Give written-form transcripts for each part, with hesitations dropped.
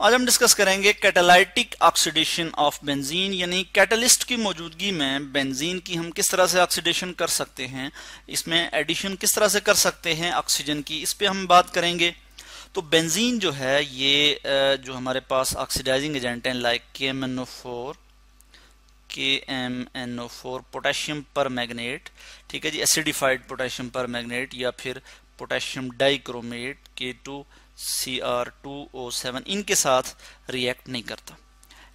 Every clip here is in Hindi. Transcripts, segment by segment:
आज हम डिस्कस करेंगे कैटालाइटिक ऑक्सीडेशन ऑफ बेंजीन, यानी कैटलिस्ट की मौजूदगी में बेंजीन की हम किस तरह से ऑक्सीडेशन कर सकते हैं, इसमें एडिशन किस तरह से कर सकते हैं ऑक्सीजन की, इस पे हम बात करेंगे। तो बेंजीन जो है ये जो हमारे पास ऑक्सीडाइजिंग एजेंट हैं लाइक KMNO4 पोटेशियम पर मैग्नेट, ठीक है जी, एसिडिफाइड पोटेशियम पर मैग्नेट या फिर पोटेशियम डाइक्रोमेट K2Cr2O7, इनके साथ रिएक्ट नहीं करता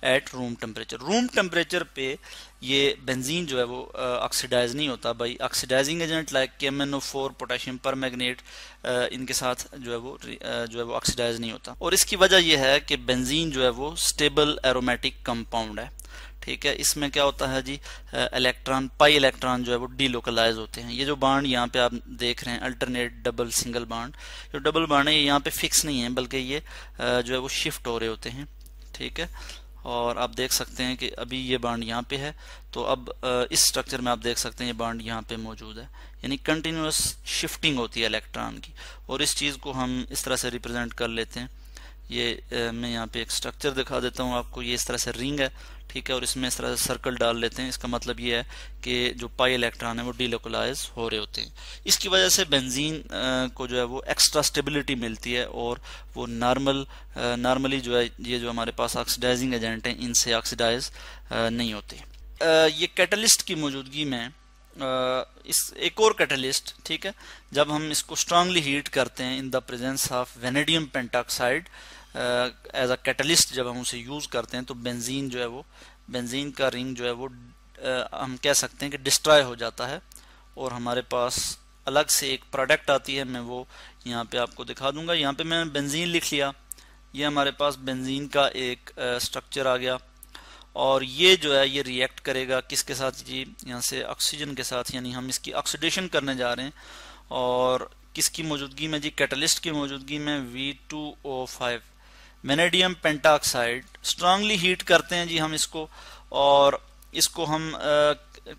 at room temperature. Room temperature पे ये बेंजीन जो है वो ऑक्सीडाइज नहीं होता by oxidizing agent like KMNO4 potassium permanganate, इनके साथ जो है वो ऑक्सीडाइज नहीं होता। और इसकी वजह यह है कि बेंजीन जो है वो स्टेबल एरोमेटिक कंपाउंड है, ठीक है। इसमें क्या होता है जी, इलेक्ट्रॉन पाई इलेक्ट्रॉन जो है वो डीलोकलाइज होते हैं। ये जो बांड यहाँ पे आप देख रहे हैं अल्टरनेट डबल सिंगल बांड, जो डबल बांड है ये यहाँ पे फिक्स नहीं है बल्कि ये जो है वो शिफ्ट हो रहे होते हैं, ठीक है। और आप देख सकते हैं कि अभी ये बांड यहाँ पे है, तो अब इस स्ट्रक्चर में आप देख सकते हैं ये बांड यहाँ पे मौजूद है, यानी कंटिन्यूअस शिफ्टिंग होती है इलेक्ट्रॉन की। और इस चीज़ को हम इस तरह से रिप्रेजेंट कर लेते हैं। ये मैं यहाँ पे एक स्ट्रक्चर दिखा देता हूँ आपको। ये इस तरह से रिंग है, ठीक है, और इसमें इस तरह से सर्कल डाल लेते हैं। इसका मतलब ये है कि जो पाई इलेक्ट्रॉन है वो डीलोकलाइज हो रहे होते हैं। इसकी वजह से बेंजीन को जो है वो एक्स्ट्रा स्टेबिलिटी मिलती है और वो नॉर्मली जो है ये जो हमारे पास ऑक्सीडाइजिंग एजेंट हैं इनसे ऑक्सीडाइज नहीं होते। ये कैटलिस्ट की मौजूदगी में इस एक और कैटलिस्ट, ठीक है, जब हम इसको स्ट्रांगली हीट करते हैं in the presence of vanadium pentoxide as a catalyst, जब हम उसे यूज करते हैं तो बेंजीन जो है वो, बेंजीन का रिंग जो है वो हम कह सकते हैं कि डिस्ट्रॉय हो जाता है और हमारे पास अलग से एक प्रोडक्ट आती है। मैं वो यहाँ पे आपको दिखा दूंगा। यहाँ पे मैंने बेंजीन लिख लिया, ये हमारे पास बेंजीन का एक स्ट्रक्चर आ गया और ये जो है ये रिएक्ट करेगा किसके साथ जी, यहाँ से ऑक्सीजन के साथ, यानी हम इसकी ऑक्सीडेशन करने जा रहे हैं। और किसकी मौजूदगी में जी, कैटलिस्ट की मौजूदगी में V2O5 vanadium pentoxide strongly heat करते हैं जी हम इसको। और इसको हम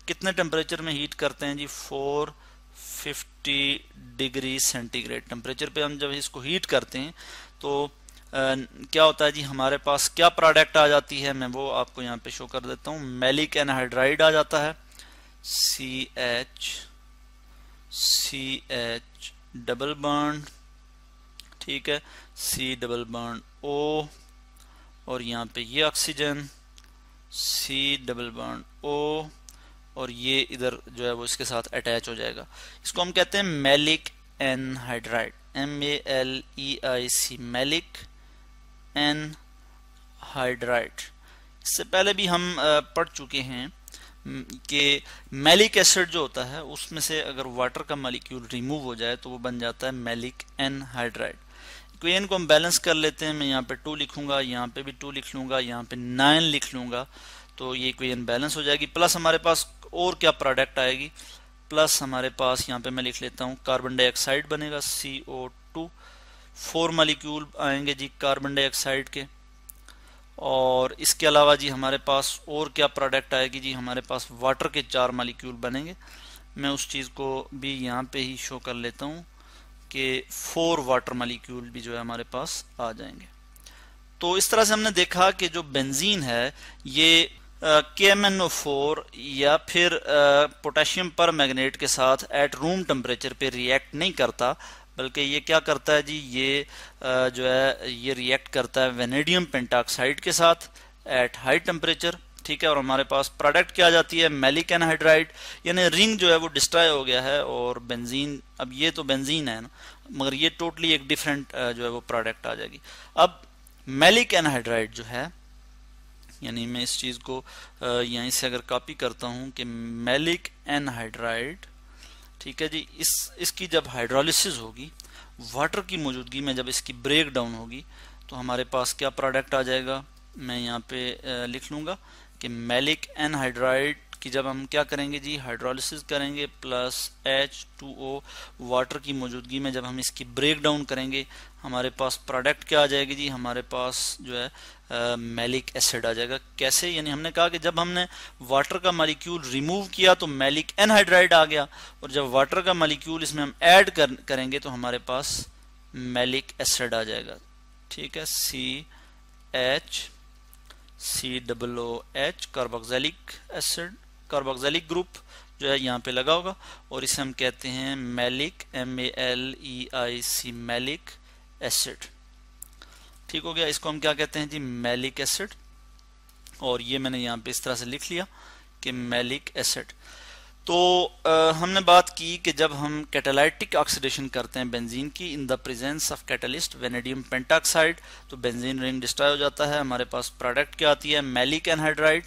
कितने टेम्परेचर में हीट करते हैं जी, 450 डिग्री सेंटीग्रेड टेम्परेचर पे हम जब इसको हीट करते हैं तो क्या होता है जी, हमारे पास क्या प्रोडक्ट आ जाती है, मैं वो आपको यहाँ पे शो कर देता हूँ। मैलिक एनहाइड्राइड आ जाता है, CH डबल बॉन्ड, ठीक है, C डबल बॉन्ड O, और यहाँ पे ये oxygen C double bond O, और ये इधर जो है वो इसके साथ अटैच हो जाएगा। इसको हम कहते हैं maleic anhydride, MALEIC, maleic anhydride. इससे पहले भी हम पढ़ चुके हैं कि मैलिक एसिड जो होता है उसमें से अगर वाटर का मॉलिक्यूल रिमूव हो जाए तो वो बन जाता है मैलिक एनहाइड्राइड। इक्वेशन को हम बैलेंस कर लेते हैं। मैं यहाँ पे 2 लिखूंगा, यहाँ पे भी 2 लिख लूंगा, यहाँ पे 9 लिख लूंगा, तो ये इक्वेशन बैलेंस हो जाएगी। प्लस हमारे पास और क्या प्रोडक्ट आएगी, प्लस हमारे पास यहाँ पे मैं लिख लेता हूँ कार्बन डाइऑक्साइड बनेगा, CO2, 4 मॉलिक्यूल आएंगे जी कार्बन डाइऑक्साइड के। और इसके अलावा जी हमारे पास और क्या प्रोडक्ट आएगी जी, हमारे पास वाटर के 4 मॉलिक्यूल बनेंगे। मैं उस चीज़ को भी यहाँ पे ही शो कर लेता हूँ कि 4 वाटर मॉलिक्यूल भी जो है हमारे पास आ जाएंगे। तो इस तरह से हमने देखा कि जो बेंजीन है ये KMNO4 या फिर पोटेशियम पर मैग्नेट के साथ एट रूम टेम्परेचर पे रिएक्ट नहीं करता, बल्कि ये क्या करता है जी, ये जो है ये रिएक्ट करता है वेनेडियम पेंटॉक्साइड के साथ एट हाई टेम्परेचर, ठीक है। और हमारे पास प्रोडक्ट क्या आ जाती है, मैलिक एनहाइड्राइड, यानी रिंग जो है वो डिस्ट्रॉय हो गया है और बेंजीन, अब ये तो बेंजीन है ना, मगर ये टोटली एक डिफरेंट जो है वो प्रोडक्ट आ जाएगी। अब मैलिक एनहाइड्राइड जो है, यानी मैं इस चीज़ को यहीं से अगर कॉपी करता हूँ कि मैलिक एनहाइड्राइड, ठीक है जी, इसकी जब हाइड्रोलिसिस होगी वाटर की मौजूदगी में, जब इसकी ब्रेक डाउन होगी तो हमारे पास क्या प्रोडक्ट आ जाएगा, मैं यहाँ पे लिख लूँगा कि मैलिक एनहाइड्राइड की जब हम क्या करेंगे जी, हाइड्रोलिसिस करेंगे प्लस H2O वाटर की मौजूदगी में जब हम इसकी ब्रेक डाउन करेंगे, हमारे पास प्रोडक्ट क्या आ जाएगी जी, हमारे पास जो है मैलिक एसिड आ जाएगा। कैसे, यानी हमने कहा कि जब हमने वाटर का मॉलिक्यूल रिमूव किया तो मैलिक एनहाइड्राइड आ गया, और जब वाटर का मॉलिक्यूल इसमें हम ऐड करेंगे तो हमारे पास मैलिक एसिड आ जाएगा, ठीक है, COOH carboxylic acid, carboxylic group जो है यहाँ पे लगा होगा, और इसे हम कहते हैं मैलिक, MALEIC मैलिक एसिड। ठीक हो गया, इसको हम क्या कहते हैं जी, मैलिक एसिड। और ये मैंने यहाँ पे इस तरह से लिख लिया कि मैलिक एसिड। तो हमने बात की कि जब हम कैटालाइटिक ऑक्सीडेशन करते हैं बेंजीन की in the presence of catalyst vanadium pentoxide, तो बेंजीन रिंग डिस्ट्रॉय हो जाता है। हमारे पास प्रोडक्ट क्या आती है, मैलिक एनहाइड्राइड,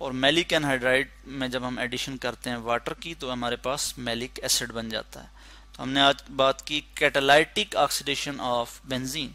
और मैलिक एनहाइड्राइड में जब हम एडिशन करते हैं वाटर की तो हमारे पास मैलिक एसिड बन जाता है। तो हमने आज बात की कैटालाइटिक ऑक्सीडेशन ऑफ बेंजीन।